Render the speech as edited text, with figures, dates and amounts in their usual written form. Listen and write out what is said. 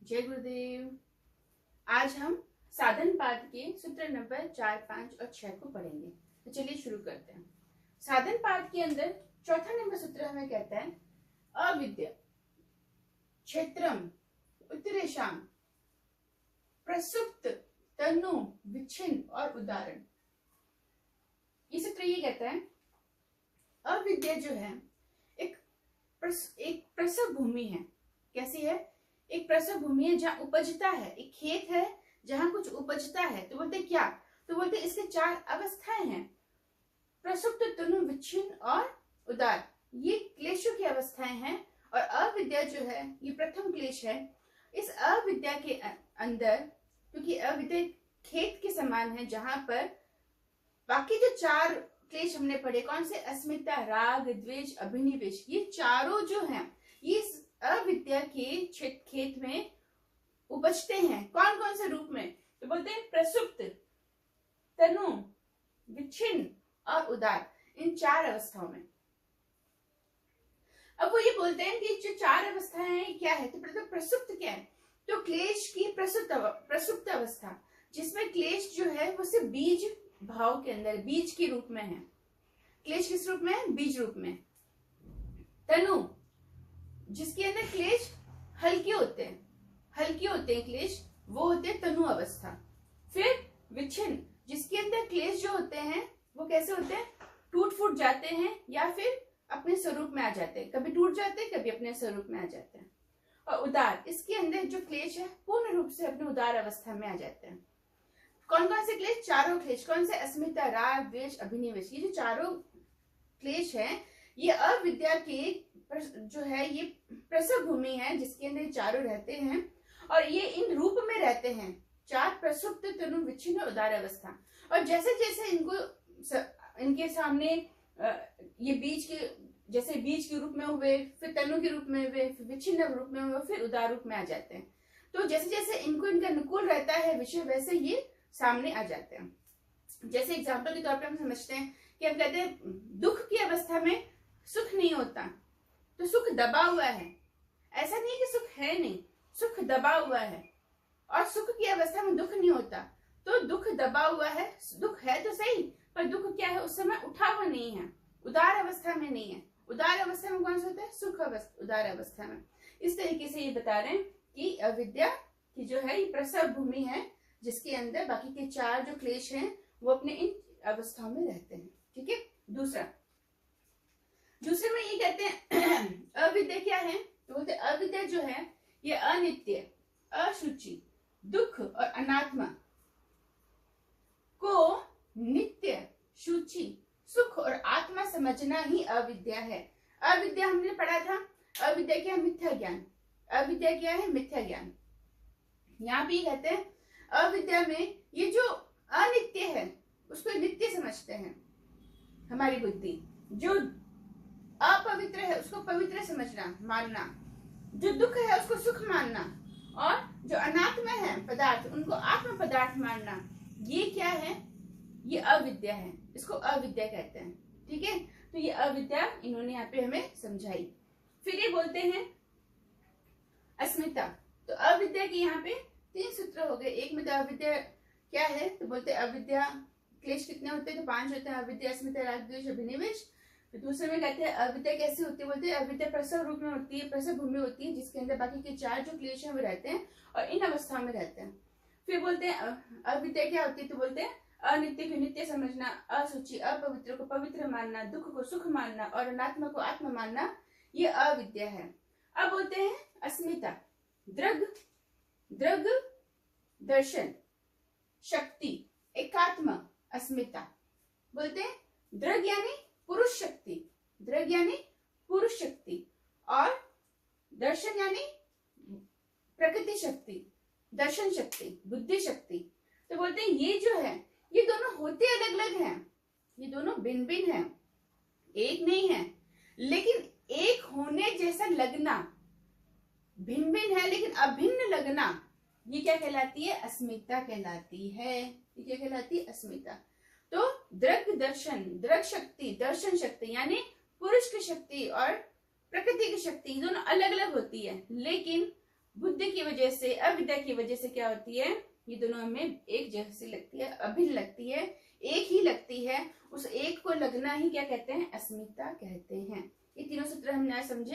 जय गुरुदेव। आज हम साधन पाद के सूत्र नंबर 4, 5 और 6 को पढ़ेंगे। तो चलिए शुरू करते हैं। साधन पाद के अंदर चौथा नंबर सूत्र हमें कहता है अविद्या क्षेत्रम उत्तरेशम प्रसुप्त तनु विच्छिन्न और उदाहरण। ये सूत्र ये कहता है अविद्या जो है एक प्रसव भूमि है। कैसी है? एक प्रसव भूमि है जहाँ उपजता है, एक खेत है जहाँ कुछ उपजता है। तो बोलते क्या? तो बोलते इसके 4 अवस्थाएं हैं, प्रसुप्त तनु विच्छिन्न और उदार। ये क्लेशों की अवस्थाएं हैं और अविद्या जो है ये प्रथम क्लेश है। इस अविद्या के अंदर, क्योंकि अविद्या खेत के समान है जहां पर बाकी जो 4 क्लेश हमने पढ़े, कौन से? अस्मिता, राग, द्वेष, अभिनिवेश, ये चारों जो हैं ये अविद्या के खेत में उपजते हैं। कौन कौन से रूप में? तो बोलते हैं प्रसुप्त, तनु, विच्छिन्न और उदार, इन 4 अवस्थाओं में। अब वो ये बोलते हैं कि जो 4 अवस्थाएं हैं क्या है? तो मतलब प्रसुप्त क्या है? तो क्लेश की प्रसुप्त अवस्था, जिसमें क्लेश जो है वो सिर्फ बीज भाव के अंदर बीज के रूप में है। क्लेश किस रूप में है? बीज रूप में। तनु, जिसके अंदर क्लेश हल्के होते हैं क्लेश, वो होते हैं तनु अवस्था। फिर विच्छिन्न, जिसके अंदर क्लेश जो होते हैं वो कैसे होते हैं? टूट फूट जाते हैं या फिर अपने स्वरूप में आ जाते हैं। कभी टूट जाते हैं, कभी अपने स्वरूप में आ जाते हैं। और उदार, इसके अंदर जो क्लेश है पूर्ण रूप से अपने उदार अवस्था में आ जाते हैं। कौन कौन से क्लेश? 4 क्लेश। कौन से? अस्मिता, राग, द्वेष, अभिनिवेश। ये जो 4 क्लेश हैं ये अविद्या के जो है ये प्रसव भूमि है जिसके अंदर 4 रहते हैं और ये इन रूप में रहते हैं। 4 प्रसुप्त, तनु, विच्छिन्न, उदार अवस्था। और जैसे जैसे इनके सामने ये बीज के रूप में हुए, फिर तनु के रूप में हुए, फिर विच्छिन्न रूप में हुए, फिर उदार रूप में आ जाते हैं। तो जैसे जैसे इनका अनुकूल रहता है विषय, वैसे ये सामने आ जाते हैं। जैसे एग्जाम्पल के तौर पर हम समझते हैं कि हम कहते हैं दुख की अवस्था में सुख नहीं होता, तो सुख दबा हुआ है। ऐसा नहीं कि सुख है नहीं, सुख दबा हुआ है। और सुख की अवस्था में दुख नहीं होता, तो दुख दबा हुआ है। दुख है तो सही, पर दुख क्या है? उस समय उठा हुआ नहीं है, उदार अवस्था में नहीं है। उदार अवस्था में कौन सा होता है? सुख अवस्था, उदार अवस्था में। इस तरीके से ये बता रहे हैं कि अविद्या की जो है ये प्रसव भूमि है जिसके अंदर बाकी के 4 जो क्लेश हैं वो अपने इन अवस्थाओं में रहते हैं। ठीक है। दूसरे में ये कहते हैं अविद्या क्या है? तो बोलते अविद्या जो है ये अनित्य, अशुचि, दुख और अनात्मा को नित्य, शुचि, सुख और आत्मा समझना ही अविद्या है। अविद्या हमने पढ़ा था, अविद्या क्या है? मिथ्या ज्ञान। अविद्या क्या है? मिथ्या ज्ञान। यहाँ भी कहते हैं अविद्या में ये जो अनित्य है उसको नित्य समझते हैं हमारी बुद्धि। जो अपवित्र है उसको पवित्र समझना, मानना। जो दुख है उसको सुख मानना, और जो अनात्मा है पदार्थ उनको आत्म पदार्थ मानना। ये क्या है? ये अविद्या है। इसको अविद्या कहते हैं। ठीक है। तो ये अविद्या इन्होंने यहाँ पे हमें समझाई। फिर ये बोलते हैं अस्मिता। तो अविद्या के यहाँ पे 3 सूत्र हो गए। एक में तो अविद्या क्या है? तो बोलते अविद्या क्लेश कितने होते हैं? तो 5 होते हैं। अविद्या, अस्मिता, राग, द्वेष, अभिनिवेश। तो दूसरे में कहते हैं अविद्या कैसी होती है? बोलते हैं अविद्या प्रसव रूप में होती है, प्रसव भूमि होती है जिसके अंदर बाकी के 4 जो क्लेश हैं वो रहते हैं और इन अवस्थाओं में रहते हैं। फिर बोलते हैं अविद्या क्या होती है? तो बोलते हैं अनित्य को नित्य समझना, अशुचि, अपवित्र को पवित्र मानना, दुख को सुख मानना और अनात्मा को आत्मा मानना, ये अविद्या है। अब बोलते हैं अस्मिता। दृग, दर्शन, शक्ति, एकात्म, अस्मिता। बोलते हैं दृग यानी पुरुष शक्ति, दृग यानी पुरुष शक्ति, और दर्शन यानी प्रकृति शक्ति, दर्शन शक्ति, बुद्धि शक्ति। तो बोलते हैं ये जो है ये दोनों होते अलग अलग हैं, ये दोनों भिन्न भिन्न हैं, एक नहीं है। लेकिन एक होने जैसा लगना, भिन्न भिन्न है लेकिन अभिन्न लगना, ये क्या कहलाती है? अस्मिता कहलाती है। ये क्या कहलाती है? अस्मिता। तो दृग दर्शन, दृग शक्ति, दर्शन शक्ति यानी पुरुष की शक्ति और प्रकृति की शक्ति दोनों अलग अलग होती है, लेकिन बुद्धि की वजह से, अविद्या की वजह से क्या होती है, ये दोनों हमें एक जैसी लगती है, अभिन्न लगती है, एक ही लगती है। उस एक को लगना ही क्या कहते हैं, अस्मिता कहते हैं। ये तीनों सूत्र हम न्याय समझे।